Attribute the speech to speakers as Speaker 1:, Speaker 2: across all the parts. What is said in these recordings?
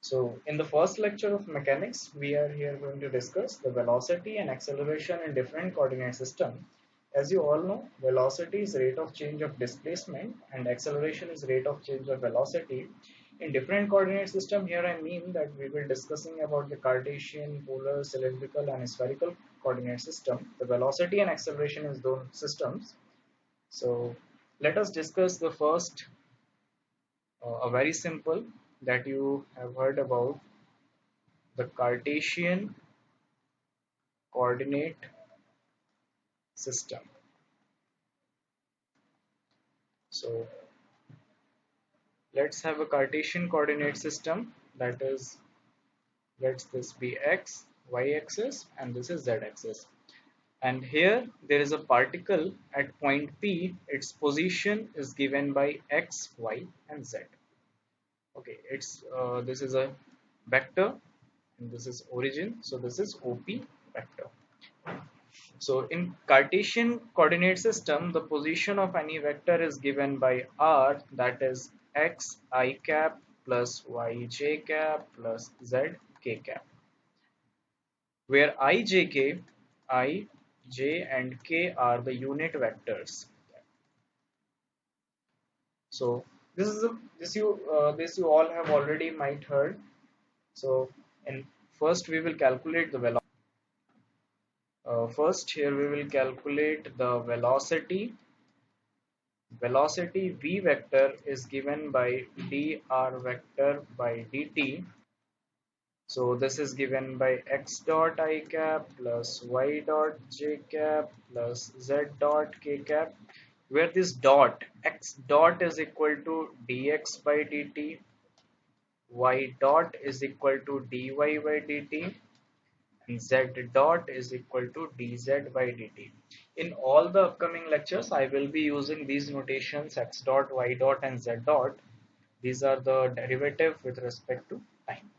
Speaker 1: So in the first lecture of mechanics, we are here going to discuss the velocity and acceleration in different coordinate system. As you all know, velocity is rate of change of displacement and acceleration is rate of change of velocity. In different coordinate system, here I mean that we will discussing about the Cartesian, polar, cylindrical and spherical coordinate system. The velocity and acceleration is those systems. So let us discuss the first, a very simple that you have heard about, the Cartesian coordinate system. So let's have a Cartesian coordinate system, that is, let this be x, y axis and this is z axis. And here there is a particle at point P, its position is given by x, y and z. Okay, it's this is a vector and this is origin, so this is OP vector. So in Cartesian coordinate system, the position of any vector is given by r, that is x I cap plus y j cap plus z k cap, where I, j and k are the unit vectors. So this you all have already might heard. So in first we will calculate the velocity. First here we will calculate the velocity. Velocity v vector is given by dr vector by dt. So this is given by x dot I cap plus y dot j cap plus z dot k cap, where this dot x dot is equal to dx by dt, y dot is equal to dy by dt, and z dot is equal to dz by dt. In all the upcoming lectures, I will be using these notations x dot, y dot and z dot. These are the derivative with respect to time.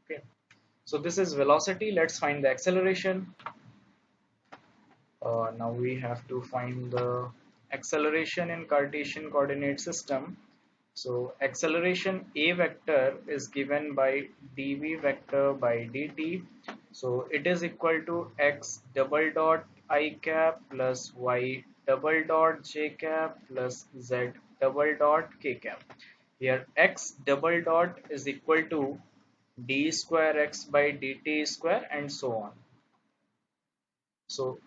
Speaker 1: Okay. So this is velocity. Let's find the acceleration. Now we have to find the acceleration in Cartesian coordinate system. So acceleration a vector is given by dv vector by dt. So it is equal to x double dot I cap plus y double dot j cap plus z double dot k cap. Here x double dot is equal to d square x by dt square and so on. So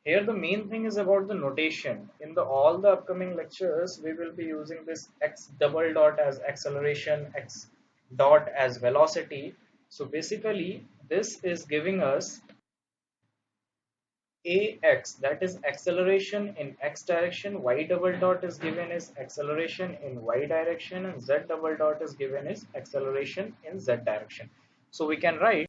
Speaker 1: here the main thing is about the notation. In the all the upcoming lectures, we will be using this x double dot as acceleration, x dot as velocity. So basically, this is giving us ax, that is acceleration in x direction, y double dot is given as acceleration in y direction, and z double dot is given as acceleration in z direction. So we can write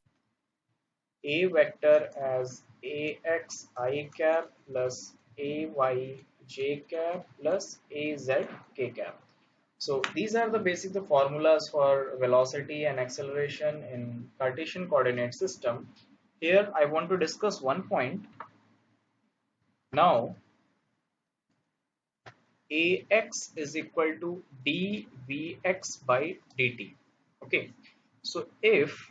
Speaker 1: a vector as ax I cap plus ay j cap plus az k cap. So these are the basic the formulas for velocity and acceleration in Cartesian coordinate system. Here I want to discuss one point. Now ax is equal to dvx by dt. Okay, so if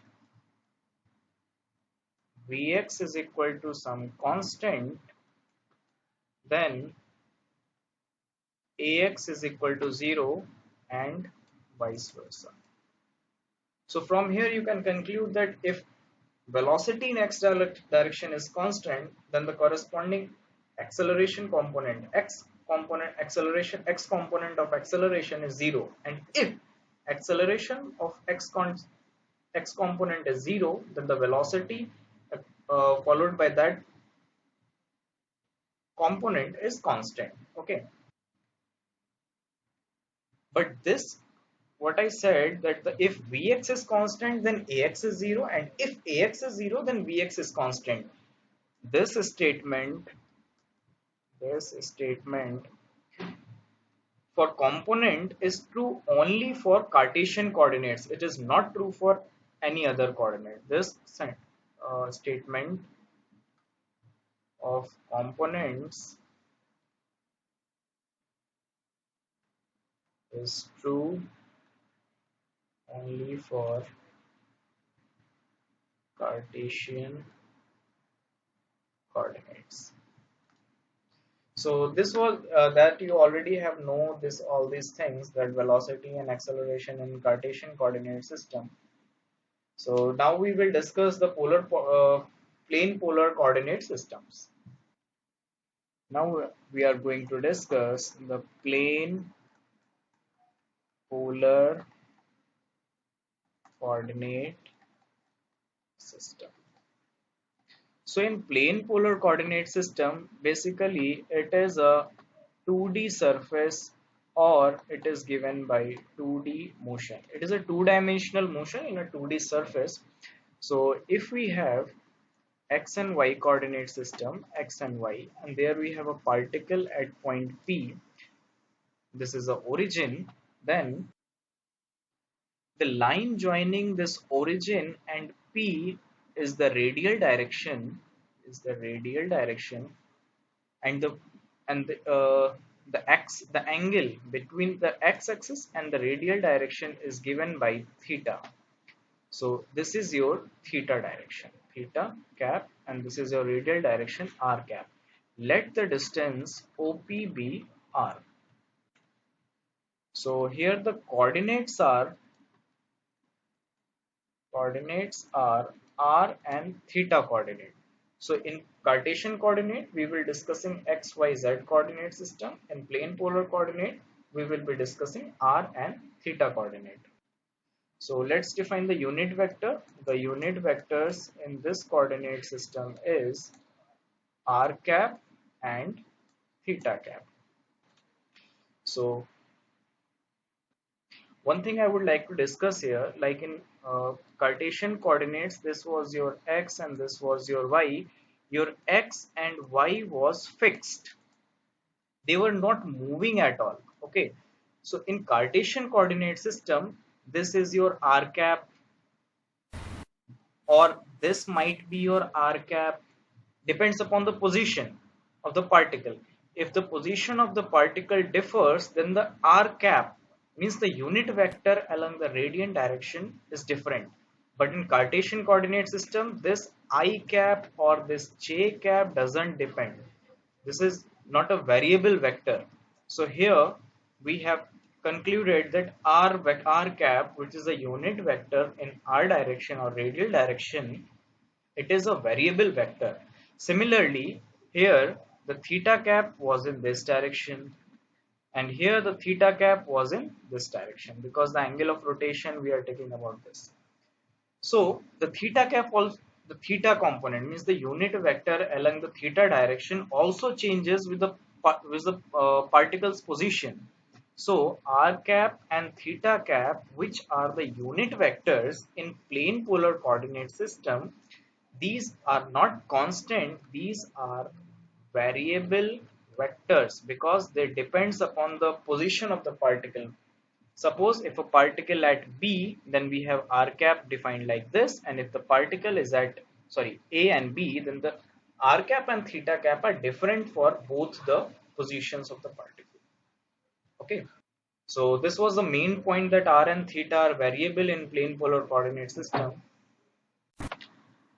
Speaker 1: Vx is equal to some constant, then Ax is equal to 0 and vice versa. So from here you can conclude that if velocity in x direction is constant, then the corresponding acceleration component x component of acceleration is 0, and if acceleration of x component is 0, then the velocity followed by that component is constant. Okay, but this what I said, that if Vx is constant then Ax is 0, and if Ax is 0 then Vx is constant. This statement for component is true only for Cartesian coordinates. It is not true for any other coordinate. This statement of components is true only for Cartesian coordinates. So this was that you already have know this all these things, that velocity and acceleration in Cartesian coordinate system. So now we will discuss the plane polar coordinate systems. Now we are going to discuss the plane polar coordinate system. So in plane polar coordinate system, basically it is a 2D surface, or it is given by 2D motion. It is a two-dimensional motion in a 2D surface. So if we have x and y coordinate system, x and y, and there we have a particle at point P, this is the origin, then the line joining this origin and P is the radial direction, and the angle between the x-axis and the radial direction is given by theta. So this is your theta direction, theta cap, and this is your radial direction, r cap. Let the distance OP be r. So here the coordinates are r and theta coordinate. So in Cartesian coordinate, we will discussing x, y, z coordinate system. In plane polar coordinate, we will be discussing r and theta coordinate. So let's define the unit vector. The unit vectors in this coordinate system is r cap and theta cap. So one thing I would like to discuss here, like in Cartesian coordinates, this was your x and this was your y. Your x and y was fixed. They were not moving at all. Okay. So in Cartesian coordinate system, this is your r cap, or this might be your r cap, depends upon the position of the particle. If the position of the particle differs, then the r cap means the unit vector along the radiant direction is different. But in Cartesian coordinate system, this I cap or this j cap doesn't depend. This is not a variable vector. So here we have concluded that r cap, which is a unit vector in r direction or radial direction, it is a variable vector. Similarly, here the theta cap was in this direction, and here the theta cap was in this direction, because the angle of rotation we are taking about this. So the theta cap also, the theta component means the unit vector along the theta direction also changes with the particle's position. So r cap and theta cap, which are the unit vectors in plane polar coordinate system, these are not constant, these are variable vectors, because they depends upon the position of the particle. Suppose if a particle at B, then we have r cap defined like this, and if the particle is at A and B, then the r cap and theta cap are different for both the positions of the particle. Okay. So this was the main point, that r and theta are variable in plane polar coordinate system.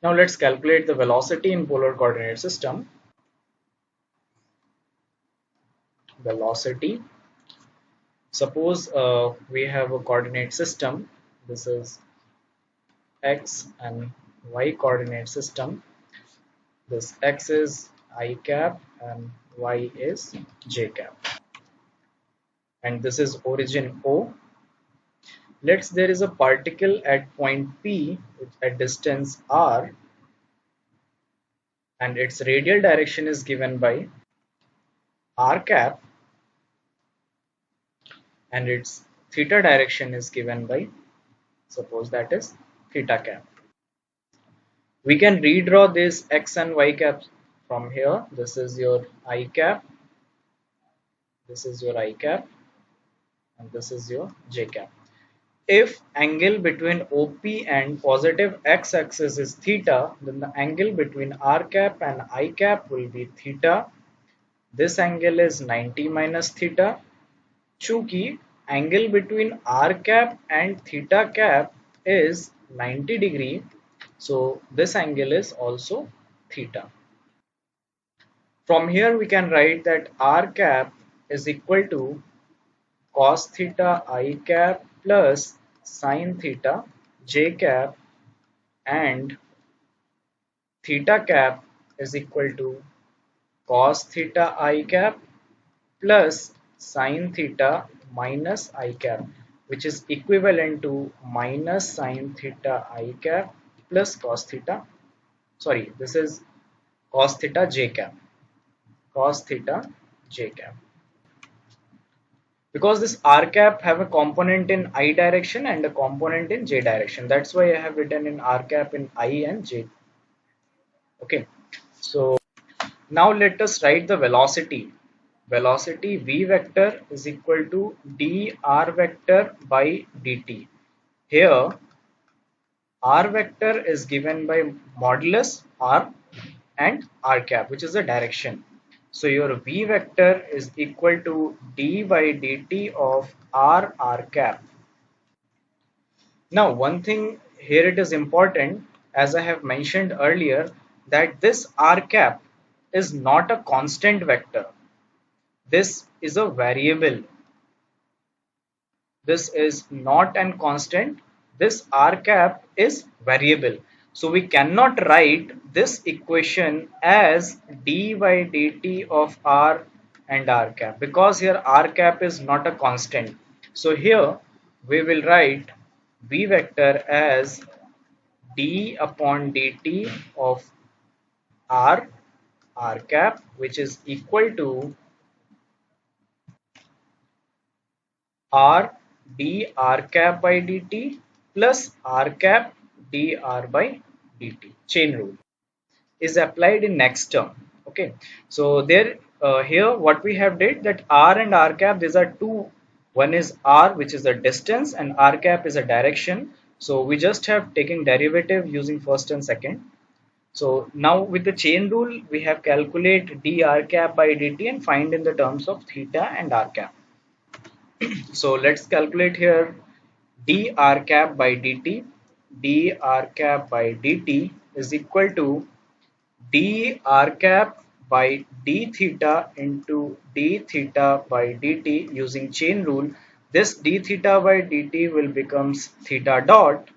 Speaker 1: Now let's calculate the velocity in polar coordinate system. Velocity. Suppose we have a coordinate system. This is x and y coordinate system. This x is I cap and y is j cap. And this is origin O. Let's there is a particle at point P at distance r, and its radial direction is given by r cap, and its theta direction is given by, suppose that is theta cap. We can redraw this x and y cap from here. This is your I cap, this is your I cap, and this is your j cap. If angle between OP and positive x-axis is theta, then the angle between r cap and I cap will be theta. This angle is 90 minus theta. Chunki angle between r cap and theta cap is 90 degree, So this angle is also theta. From here we can write that r cap is equal to cos theta I cap plus sin theta j cap, and theta cap is equal to cos theta I cap plus sin theta minus I cap, which is equivalent to minus sin theta I cap plus cos theta. Sorry, this is cos theta j cap. Cos theta j cap. Because this r cap have a component in I direction and a component in j direction. That's why I have written in r cap in I and j. Okay. So now let us write the velocity. Velocity v vector is equal to dr vector by dt. Here r vector is given by modulus r and r cap, which is the direction. So your v vector is equal to d by dt of r cap. Now one thing here, it is important, as I have mentioned earlier, that this r cap is not a constant vector. This is a variable. This is not an constant. This r cap is variable. So we cannot write this equation as d by dt of r and r cap, because here r cap is not a constant. So here we will write v vector as d upon dt of r cap, which is equal to r dr cap by dt plus r cap dr by dt. Chain rule is applied in next term. Okay, so there here what we have did, that r and r cap, these are two. One is r, which is the distance, and r cap is a direction. So we just have taken derivative using first and second. So now with the chain rule, we have calculate dr cap by dt and find in the terms of theta and r cap. So let's calculate here dr cap by dt. Dr cap by dt is equal to dr cap by d theta into d theta by dt using chain rule. This d theta by dt will becomes theta dot,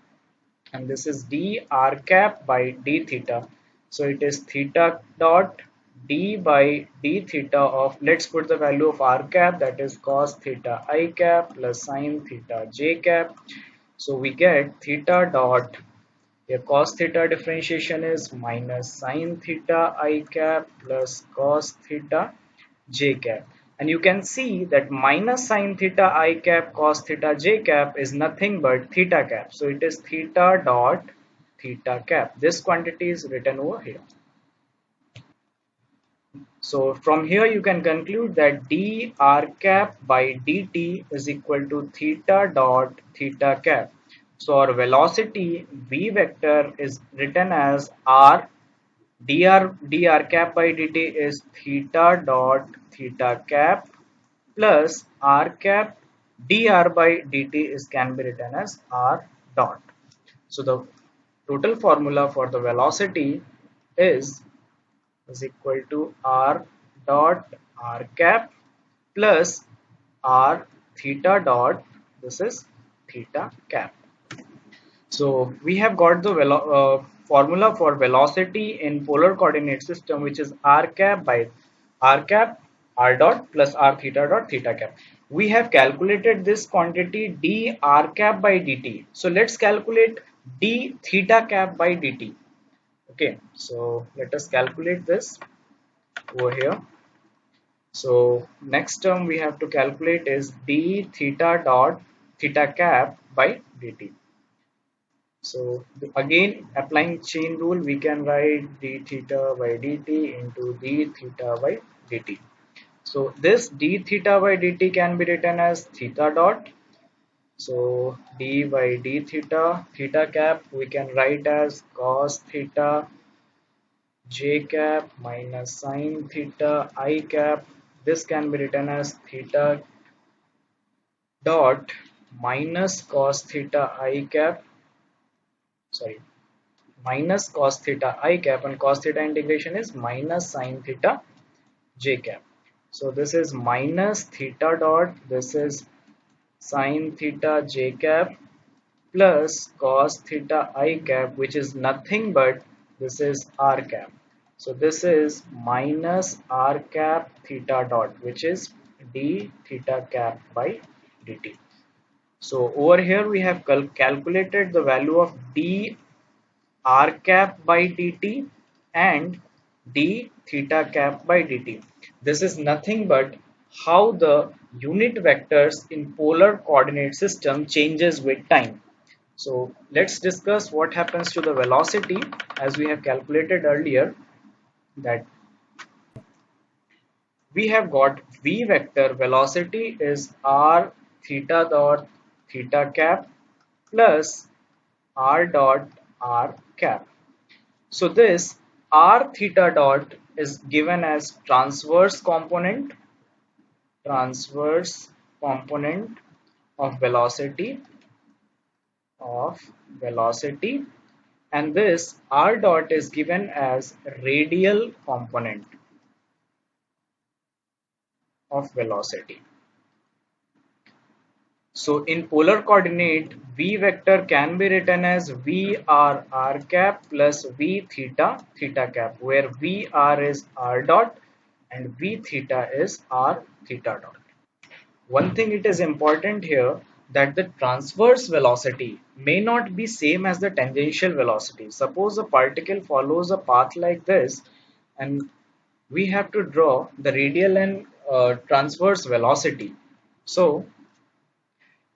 Speaker 1: and this is dr cap by d theta. So it is theta dot d by d theta of, let's put the value of r cap, that is cos theta I cap plus sin theta j cap. So we get theta dot, here cos theta differentiation is minus sin theta I cap plus cos theta j cap, and you can see that minus sin theta I cap cos theta j cap is nothing but theta cap. So it is theta dot theta cap. This quantity is written over here. So from here you can conclude that dr cap by dt is equal to theta dot theta cap. So our velocity v vector is written as r dr cap by dt is theta dot theta cap plus r cap dr by dt is can be written as r dot. So the total formula for the velocity is equal to r dot r cap plus r theta dot, this is theta cap. So we have got the formula for velocity in polar coordinate system, which is r cap by r cap r dot plus r theta dot theta cap. We have calculated this quantity d r cap by dt. So let's calculate d theta cap by dt. Okay, so let us calculate this over here. So next term we have to calculate is d theta dot theta cap by dt. So again, applying chain rule, we can write d theta by dt into d theta by dt. So this d theta by dt can be written as theta dot. So d by d theta, theta cap we can write as cos theta j cap minus sin theta I cap. This can be written as theta dot minus cos theta I cap. Sorry, minus cos theta I cap, and cos theta integration is minus sin theta j cap. So this is minus theta dot, this is sin theta j cap plus cos theta I cap, which is nothing but this is r cap. So this is minus r cap theta dot, which is d theta cap by dt. So over here we have calculated the value of d r cap by dt and d theta cap by dt. This is nothing but how the unit vectors in polar coordinate system changes with time. So let's discuss what happens to the velocity, as we have calculated earlier that we have got v vector velocity is r theta dot theta cap plus r dot r cap. So this r theta dot is given as transverse component of velocity, and this r dot is given as radial component of velocity. So in polar coordinate, v vector can be written as vr r cap plus v theta theta cap, where vr is r dot and v theta is r theta dot. One thing it is important here, that the transverse velocity may not be same as the tangential velocity. Suppose a particle follows a path like this, and we have to draw the radial and transverse velocity. So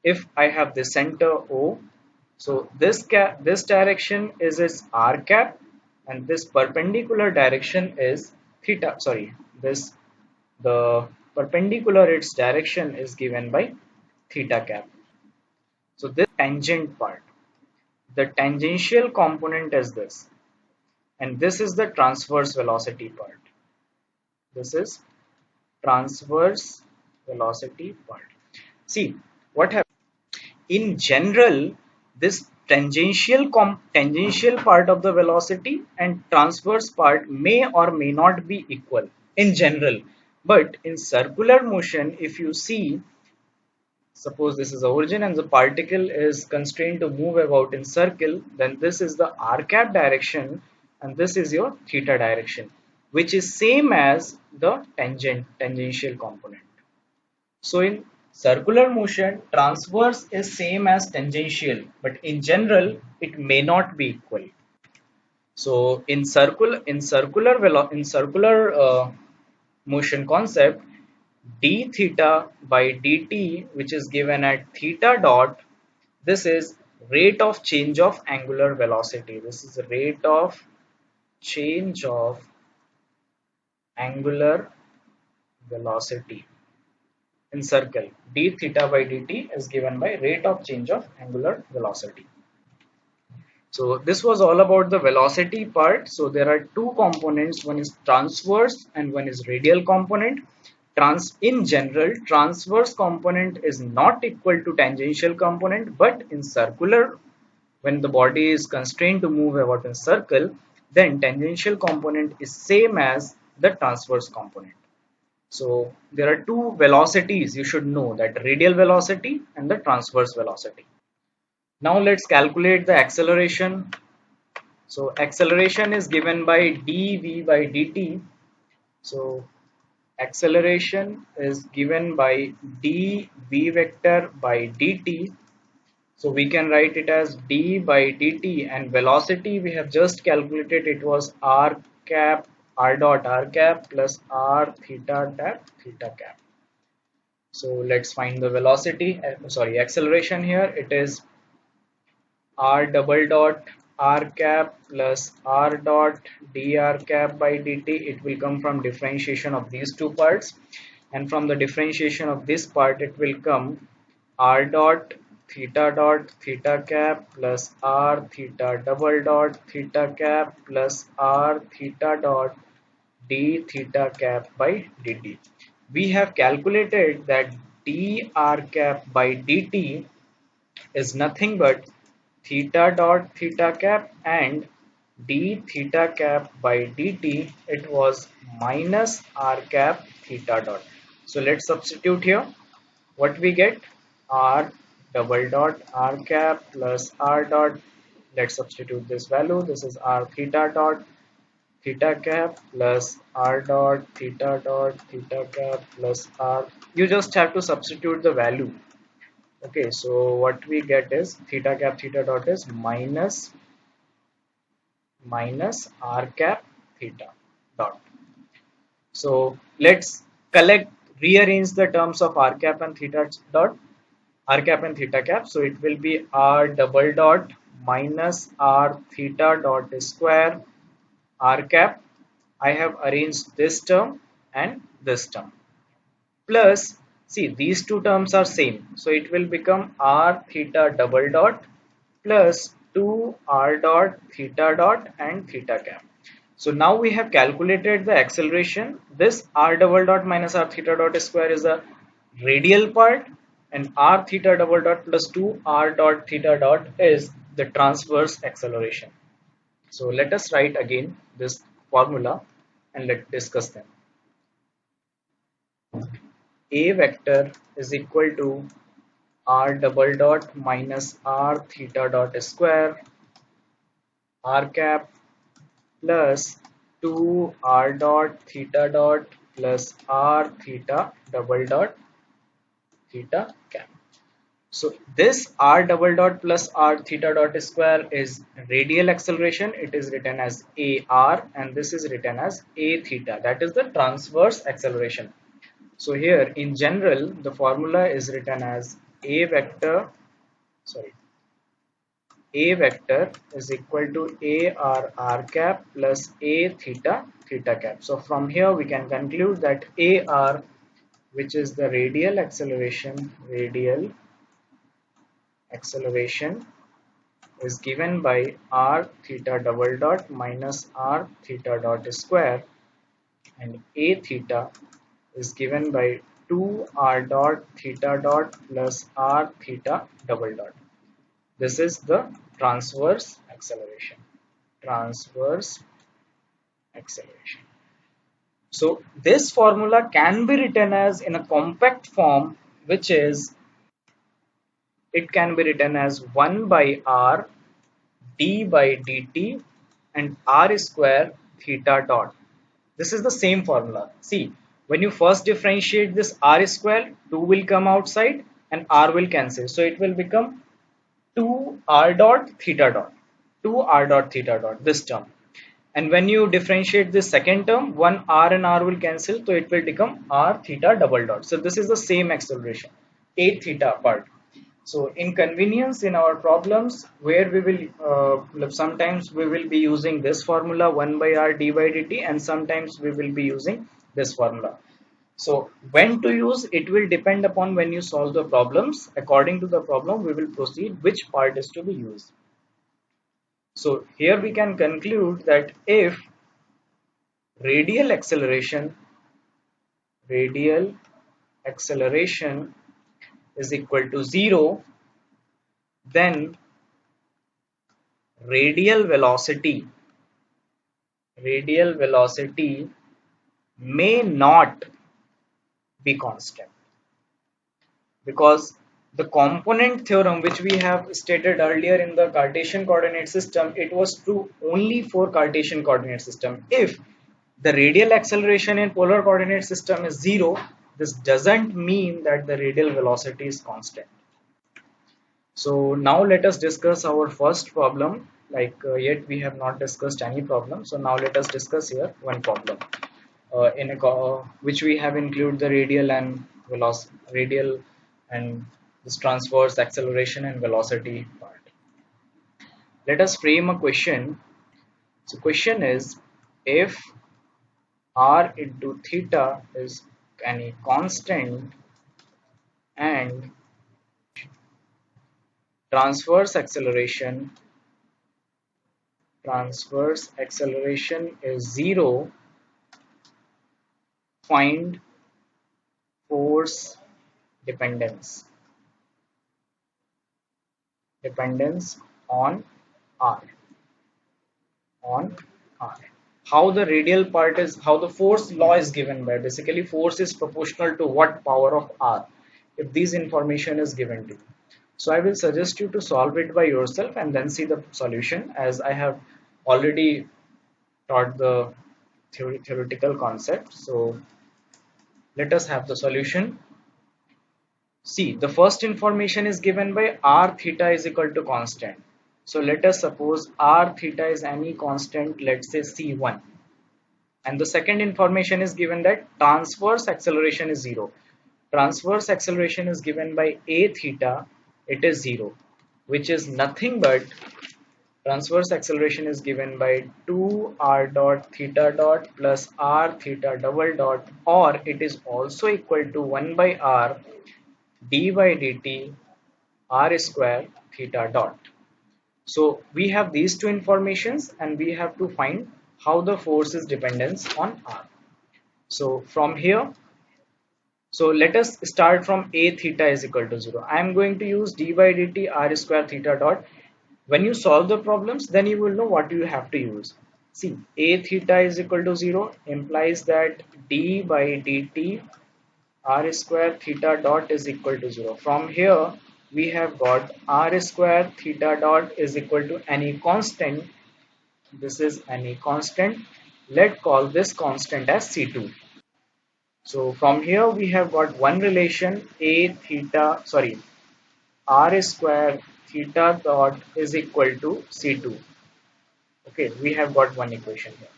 Speaker 1: if I have the center O, so this direction is its r cap, and this perpendicular direction is theta. Sorry, this the perpendicular its direction is given by theta cap. So this tangent part, the tangential component is this, and this is the transverse velocity part. This is transverse velocity part. See what happens. In general, this tangential part of the velocity and transverse part may or may not be equal in general, but in circular motion, if you see, suppose this is the origin and the particle is constrained to move about in circle, then this is the r cap direction and this is your theta direction, which is same as the tangential component. So in circular motion, transverse is same as tangential, but in general it may not be equal. So in circular motion concept, d theta by dt, which is given at theta dot, this is rate of change of angular velocity. This is the rate of change of angular velocity in circle. D theta by dt is given by rate of change of angular velocity. So this was all about the velocity part. So there are two components, one is transverse and one is radial component. In general, transverse component is not equal to tangential component, but in circular, when the body is constrained to move about in circle, then tangential component is same as the transverse component. So there are two velocities you should know, that radial velocity and the transverse velocity. Now let's calculate the acceleration. So acceleration is given by dv by dt. So acceleration is given by dv vector by dt. So we can write it as d by dt, and velocity we have just calculated, it was r cap r dot r cap plus r theta dot theta cap. So let's find the velocity, acceleration here. It is r double dot r cap plus r dot dr cap by dt. It will come from differentiation of these two parts, and from the differentiation of this part it will come r dot theta cap plus r theta double dot theta cap plus r theta dot d theta cap by dt. We have calculated that dr cap by dt is nothing but theta dot theta cap and d theta cap by dt, it was minus r cap theta dot. So let's substitute here. What we get? R double dot r cap plus r dot. Let's substitute this value. This is r theta dot theta cap plus r dot theta cap plus r. You just have to substitute the value. Okay, so what we get is theta cap theta dot is minus r cap theta dot. So let's rearrange the terms of r cap and theta dot, r cap and theta cap. So it will be r double dot minus r theta dot square r cap. I have arranged this term and this term. Plus, see, these two terms are same. So it will become r theta double dot plus 2 r dot theta dot and theta cap. So now we have calculated the acceleration. This r double dot minus r theta dot square is the radial part, and r theta double dot plus 2 r dot theta dot is the transverse acceleration. So let us write again this formula and let's discuss them. A vector is equal to r double dot minus r theta dot square r cap plus 2 r dot theta dot plus r theta double dot theta cap. So this r double dot plus r theta dot square is radial acceleration. It is written as ar, and this is written as a theta. That is the transverse acceleration. So here in general the formula is written as a vector, a vector is equal to ar r cap plus a theta theta cap. So from here we can conclude that ar, which is the radial acceleration, is given by r theta double dot minus r theta dot square, and a theta is given by 2 r dot theta dot plus r theta double dot. This is the transverse acceleration. Transverse acceleration. So this formula can be written as in a compact form, which is, it can be written as 1 by r d by dt and r square theta dot. This is the same formula. See, when you first differentiate this r square, 2 will come outside and r will cancel. So it will become 2 r dot theta dot, 2 r dot theta dot, this term. And when you differentiate this second term, 1 r and r will cancel, so it will become r theta double dot. So this is the same acceleration, a theta part. So in convenience in our problems, where we will sometimes we will be using this formula 1 by r d by dt, and sometimes we will be using this formula. So when to use it will depend upon when you solve the problems. According to the problem, we will proceed which part is to be used. So here we can conclude that if radial acceleration is equal to 0, then radial velocity may not be constant, because the component theorem which we have stated earlier in the Cartesian coordinate system, it was true only for Cartesian coordinate system. If the radial acceleration in polar coordinate system is 0, this doesn't mean that the radial velocity is constant. So now let us discuss our first problem. Yet we have not discussed any problem. So now let us discuss here one problem which we have included the radial and this transverse acceleration and velocity part. Let us frame a question. So question is, if r into theta is any constant and transverse acceleration is 0, find force dependence on r. on R. How the radial part is, how the force law is given by, basically force is proportional to what power of R, if this information is given to you. So I will suggest you to solve it by yourself and then see the solution, as I have already taught the theoretical concept. So let us have the solution. See, the first information is given by r theta is equal to constant. So let us suppose r theta is any constant, let's say c1. And the second information is given that transverse acceleration is 0. Transverse acceleration is given by a theta, it is 0, which is nothing but transverse acceleration is given by 2 r dot theta dot plus r theta double dot, or it is also equal to 1 by r d by dt r square theta dot. So we have these two informations and we have to find how the force is dependence on r. So from here, so let us start from a theta is equal to 0. I am going to use d by dt r square theta dot. When you solve the problems, then you will know what you have to use. See, a theta is equal to 0 implies that d by dt r square theta dot is equal to 0. From here, we have got r square theta dot is equal to any constant. This is any constant. Let's call this constant as C2. So from here, we have got one relation a theta, sorry, r square theta dot is equal to C2. Okay, we have got one equation here.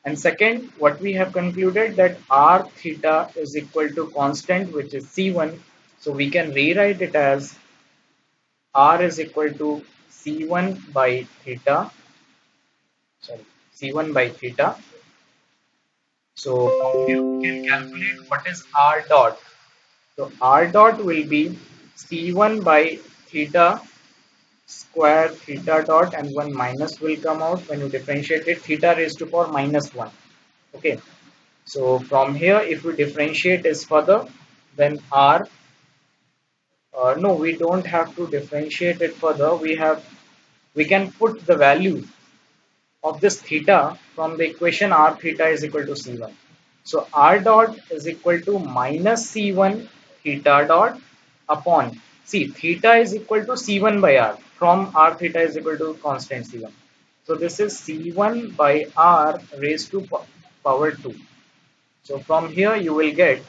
Speaker 1: And second, what we have concluded that r theta is equal to constant, which is C1. So we can rewrite it as r is equal to C1 by theta, sorry, C1 by theta. So from here we can calculate what is r dot. So r dot will be C1 by theta square theta dot, and one minus will come out when you differentiate it, theta raised to power minus 1. Okay. So from here, if we differentiate is further, then r, no, we don't have to differentiate it further. We can put the value of this theta from the equation r theta is equal to c1. So r dot is equal to minus c1 theta dot upon, see, theta is equal to c1 by r, from r theta is equal to constant c1. So this is c1 by r raised to power 2. So from here you will get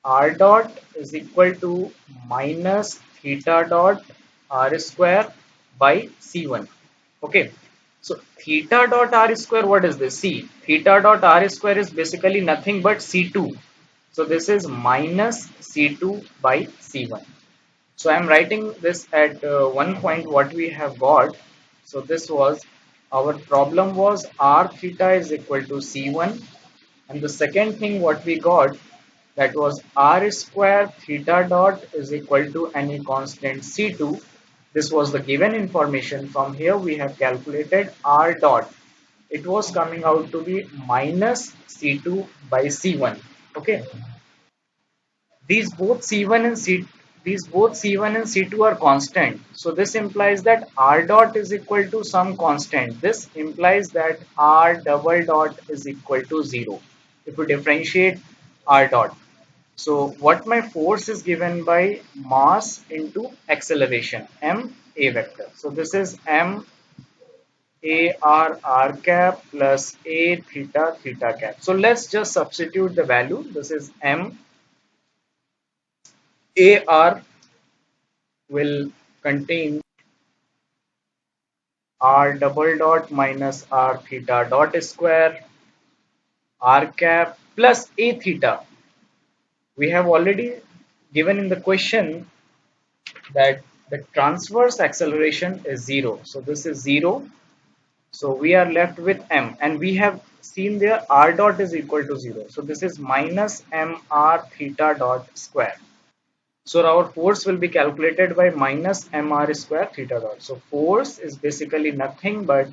Speaker 1: r dot is equal to minus theta dot r square by c1. Okay, so theta dot r square, what is this? See, theta dot r square is basically nothing but c2. So this is minus c2 by c1. So I am writing this at one point what we have got. So this was, our problem was r theta is equal to c1, and the second thing what we got, that was r square theta dot is equal to any constant c2. This was the given information. From here we have calculated r dot. It was coming out to be minus c2 by c1. Okay, these both c1 and c these both c1 and c2 are constant. So this implies that r dot is equal to some constant. This implies that r double dot is equal to 0 if we differentiate r dot. So what my force is given by mass into acceleration, m a vector. So this is m a r r cap plus a theta theta cap. So let's just substitute the value. This is m a r will contain r double dot minus r theta dot square r cap plus a theta. We have already given in the question that the transverse acceleration is 0. So this is 0. So we are left with m, and we have seen there r dot is equal to 0. So this is minus m r theta dot square. So our force will be calculated by minus mr square theta dot. So force is basically nothing but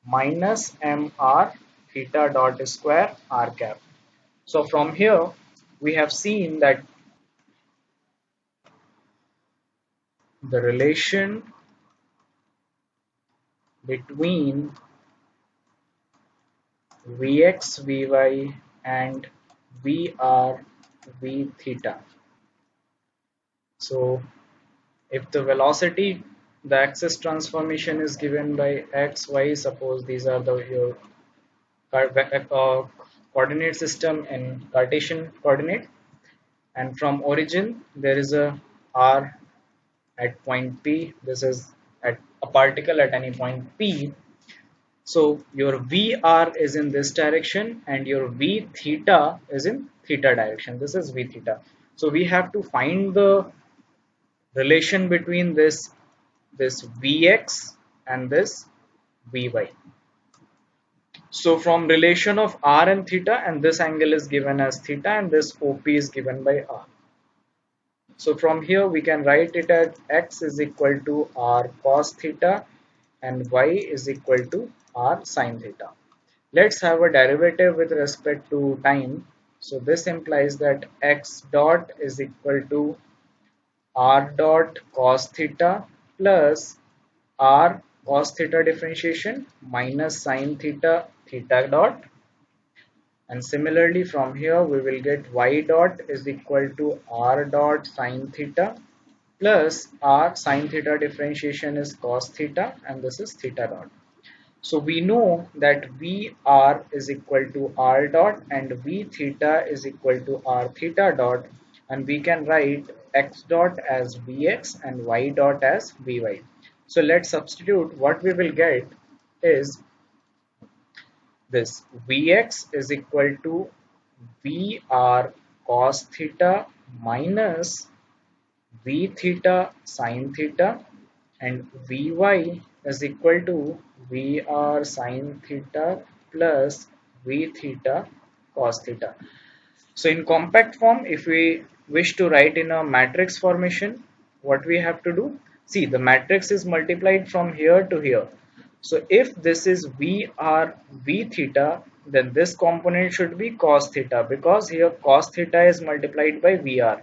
Speaker 1: minus mr theta dot square r cap. So from here we have seen that the relation between Vx, Vy, and Vr, V theta. So if the velocity, the axis transformation is given by x, y, suppose these are the your coordinate system in Cartesian coordinate, and from origin there is a r at point P. This is at a particle at any point P. So your VR is in this direction and your V theta is in theta direction. This is V theta. So we have to find the relation between this Vx and this Vy. So from relation of r and theta, and this angle is given as theta and this OP is given by r. So from here we can write it as x is equal to r cos theta and y is equal to r sin theta. Let's have a derivative with respect to time. So this implies that x dot is equal to r dot cos theta plus r cos theta differentiation minus sin theta theta dot, and similarly from here we will get y dot is equal to r dot sin theta plus r sin theta differentiation is cos theta and this is theta dot. So we know that Vr is equal to r dot and V theta is equal to r theta dot, and we can write x dot as Vx and y dot as Vy. So let's substitute. What we will get is this Vx is equal to Vr cos theta minus V theta sin theta, and Vy is equal to Vr sin theta plus V theta cos theta. So in compact form, if we wish to write in a matrix formation, what we have to do? See, the matrix is multiplied from here to here. So if this is Vr V theta, then this component should be cos theta, because here cos theta is multiplied by Vr.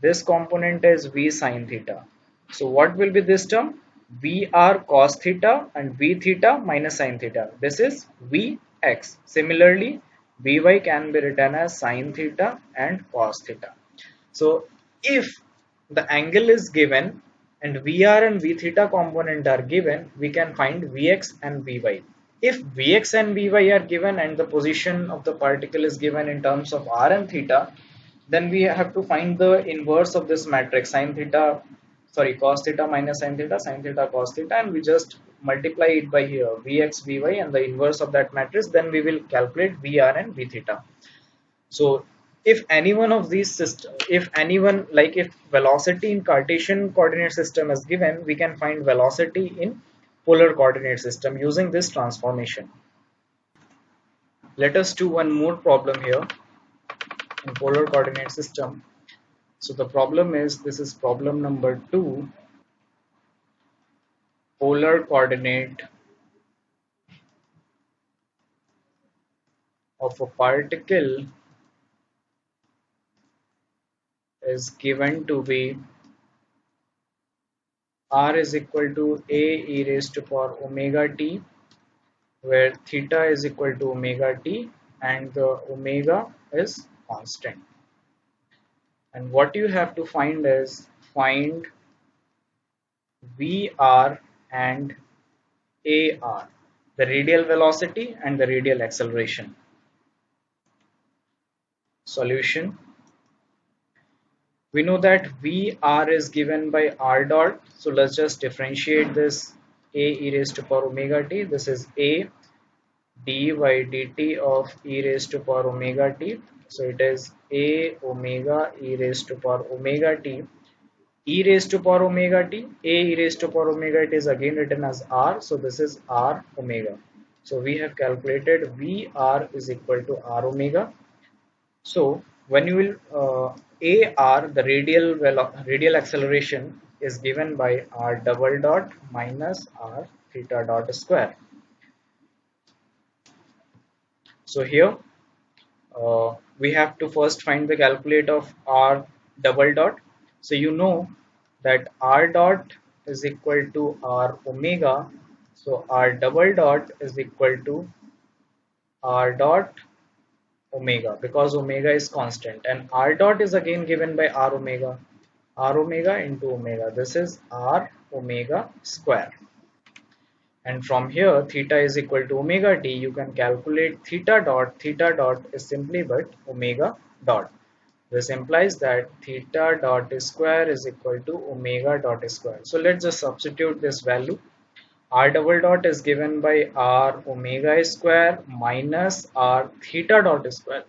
Speaker 1: This component is V sin theta. So what will be this term? Vr cos theta and V theta minus sin theta. This is Vx. Similarly, Vy can be written as sin theta and cos theta. So if the angle is given and Vr and V theta component are given, we can find Vx and Vy. If Vx and Vy are given and the position of the particle is given in terms of r and theta, then we have to find the inverse of this matrix, cos theta minus sin theta cos theta, and we just multiply it by here Vx Vy and the inverse of that matrix. Then we will calculate Vr and V theta. So if any one of these systems, if velocity in Cartesian coordinate system is given, we can find velocity in polar coordinate system using this transformation. Let us do one more problem here in polar coordinate system. So the problem is, this is problem number 2. Polar coordinate of a particle is given to be r is equal to a e raised to power omega t, where theta is equal to omega t and the omega is constant. And what you have to find is, find Vr and Ar, the radial velocity and the radial acceleration. Solution. We know that Vr is given by r dot, so let's just differentiate this a e raised to power omega t. This is a dy dt of e raised to power omega t. So it is a omega e raised to power omega t. E raised to power omega t, a e raised to power omega t is again written as r, so this is r omega. So we have calculated Vr is equal to r omega. So when you will AR, the radial acceleration is given by r double dot minus r theta dot square. So here we have to first find the calculate of r double dot. So you know that r dot is equal to r omega. So r double dot is equal to r dot omega, because omega is constant, and r dot is again given by r omega into omega. This is r omega square. And from here, theta is equal to omega t. You can calculate theta dot. Theta dot is simply but omega dot. This implies that theta dot square is equal to omega dot square. So let's just substitute this value. R double dot is given by r omega square minus r theta dot square.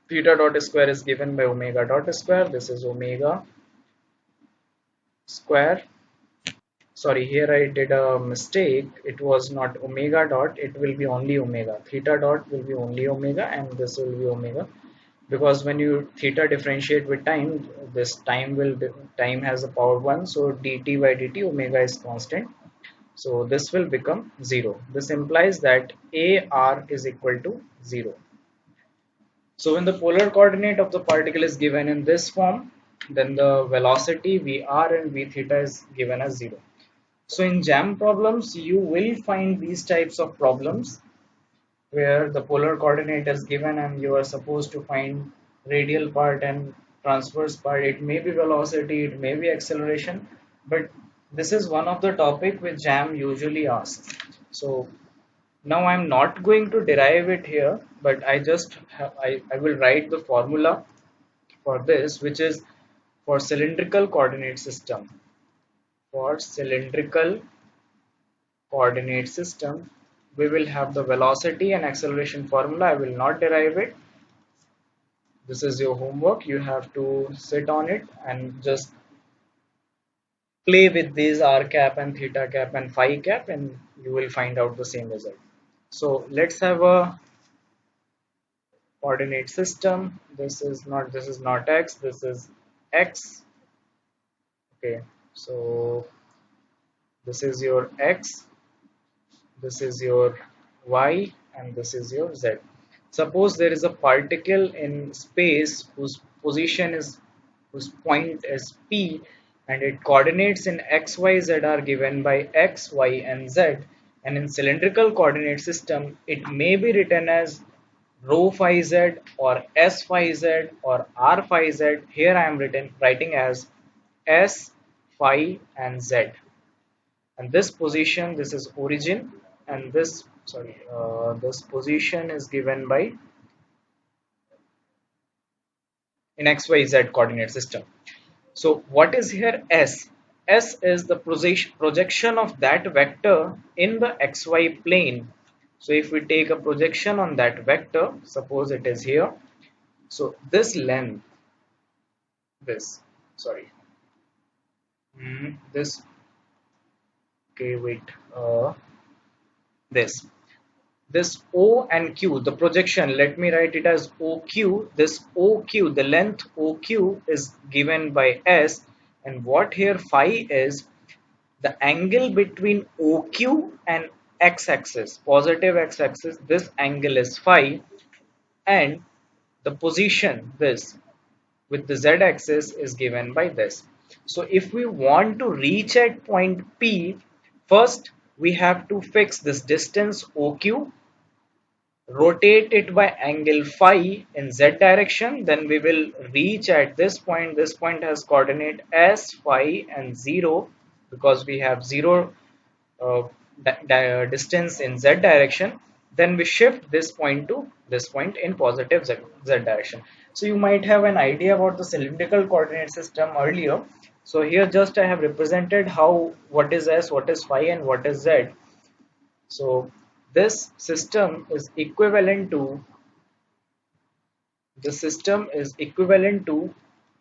Speaker 1: Theta dot square is given by omega dot square. This is omega square. Sorry, here I did a mistake. It was not omega dot, it will be only omega. Theta dot will be only omega and this will be omega, because when you theta differentiate with time, this time has a power 1, so dt by dt omega is constant, so this will become 0. This implies that ar is equal to 0. So when the polar coordinate of the particle is given in this form, then the velocity vr and v theta is given as 0. So in JAM problems, you will find these types of problems where the polar coordinate is given and you are supposed to find radial part and transverse part. It may be velocity, it may be acceleration, but this is one of the topic which JAM usually asks. So now I'm not going to derive it here, but I will write the formula for this, which is for cylindrical coordinate system. For cylindrical coordinate system, we will have the velocity and acceleration formula. I will not derive it. This is your homework. You have to sit on it and just play with these r cap and theta cap and phi cap, and you will find out the same result. So let's have a coordinate system. This is not x, this is x. Okay, so this is your x, this is your y, and this is your z. Suppose there is a particle in space whose point is p, and its coordinates in x, y, z are given by x, y, and z. And in cylindrical coordinate system, it may be written as rho phi z or s phi z or r phi z. Here I am writing as s, phi, and z. And this position, this is origin, and this position is given by in xyz coordinate system. So what is here s? S is the projection of that vector in the xy plane. So if we take a projection on that vector, suppose it is here, so this length, this sorry this okay wait this this O and Q, the projection, let me write it as OQ. This OQ, the length OQ is given by S, and what here phi is the angle between OQ and x-axis, positive x-axis. This angle is phi, and the position this with the z-axis is given by this. So if we want to reach at point P, first we have to fix this distance OQ, rotate it by angle phi in z direction, then we will reach at this point. This point has coordinate s, phi, and 0, because we have 0 uh, distance in z direction. Then we shift this point to this point in positive z direction. So you might have an idea about the cylindrical coordinate system earlier. So here just I have represented how, what is s, what is phi, and what is z. So this system is equivalent to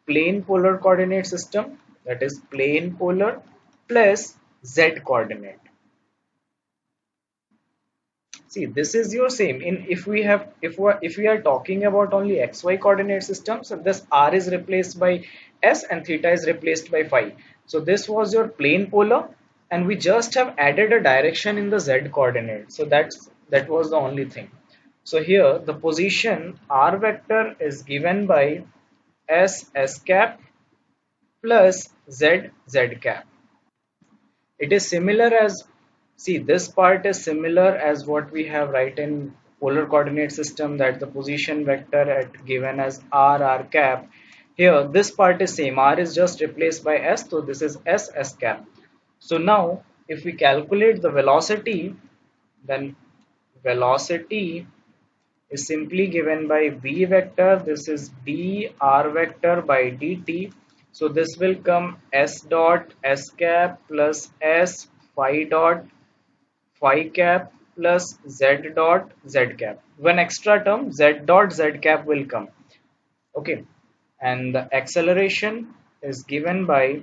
Speaker 1: plane polar coordinate system, that is plane polar plus z coordinate. See, this is your same in if we are talking about only xy coordinate system, so this r is replaced by s and theta is replaced by phi. So this was your plane polar, and we just have added a direction in the z coordinate. So that was the only thing. So here the position r vector is given by s cap plus z cap. It is similar as, see, this part is similar as what we have written polar coordinate system, that the position vector at given as r cap. Here this part is same, r is just replaced by s, so this is s cap. So now if we calculate the velocity, then velocity is simply given by v vector, this is d r vector by dt. So this will come s dot s cap plus s phi dot phi cap plus z dot z cap. One extra term z dot z cap will come. Okay, and the acceleration is given by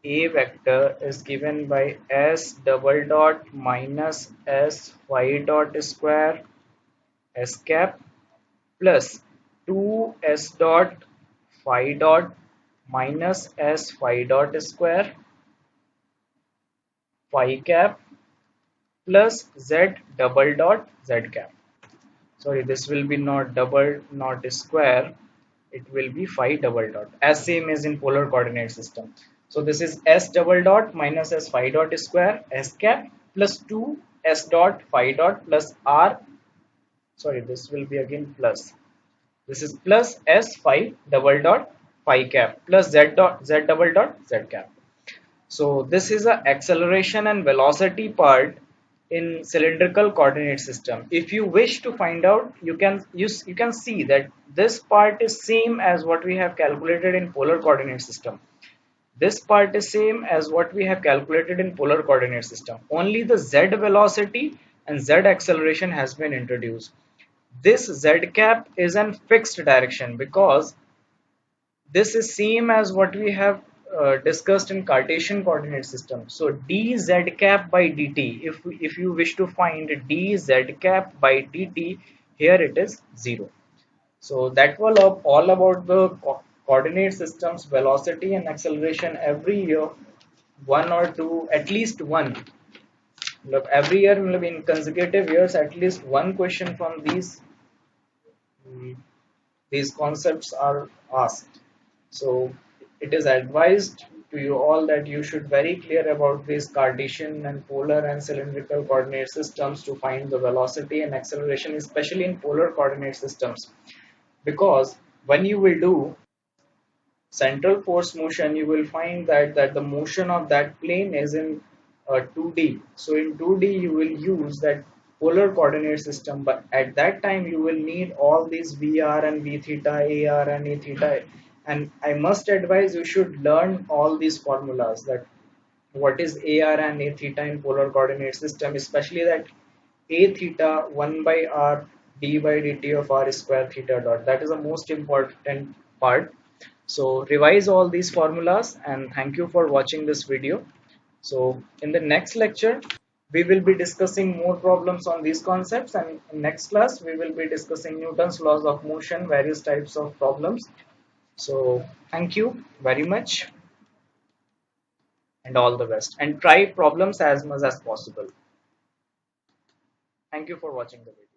Speaker 1: a vector is given by s double dot minus s phi dot square s cap plus 2s dot phi dot minus s phi dot square phi cap plus z double dot z cap. Sorry, this will be not double, not square, it will be phi double dot, as same as in polar coordinate system. So this is s double dot minus s phi dot square s cap plus 2 s dot phi dot plus r, sorry, this will be again plus, this is plus s phi double dot phi cap plus z dot z double dot z cap. So this is a acceleration and velocity part in cylindrical coordinate system. If you wish to find out, you can see that this part is same as what we have calculated in polar coordinate system. This part is same as what we have calculated in polar coordinate system. Only the z velocity and z acceleration has been introduced. This z cap is in fixed direction because this is same as what we have discussed in Cartesian coordinate system. So dz cap by dt, if you wish to find dz cap by dt, here it is 0. So that was all about the coordinate systems, velocity and acceleration. Every year, one or two, at least one. Every year, in consecutive years, at least one question from mm, these concepts are asked. So it is advised to you all that you should very clear about these Cartesian and polar and cylindrical coordinate systems to find the velocity and acceleration, especially in polar coordinate systems. Because when you will do central force motion, you will find that the motion of that plane is in 2D. So in 2D you will use that polar coordinate system, but at that time you will need all these VR and V theta, AR and A theta, and I must advise you should learn all these formulas, that what is AR and A theta in polar coordinate system, especially that A theta 1 by R d by dt of r square theta dot, that is the most important part. So revise all these formulas, and thank you for watching this video. So in the next lecture, we will be discussing more problems on these concepts, and in next class we will be discussing Newton's laws of motion, various types of problems. So thank you very much and all the best, and try problems as much as possible. Thank you for watching the video.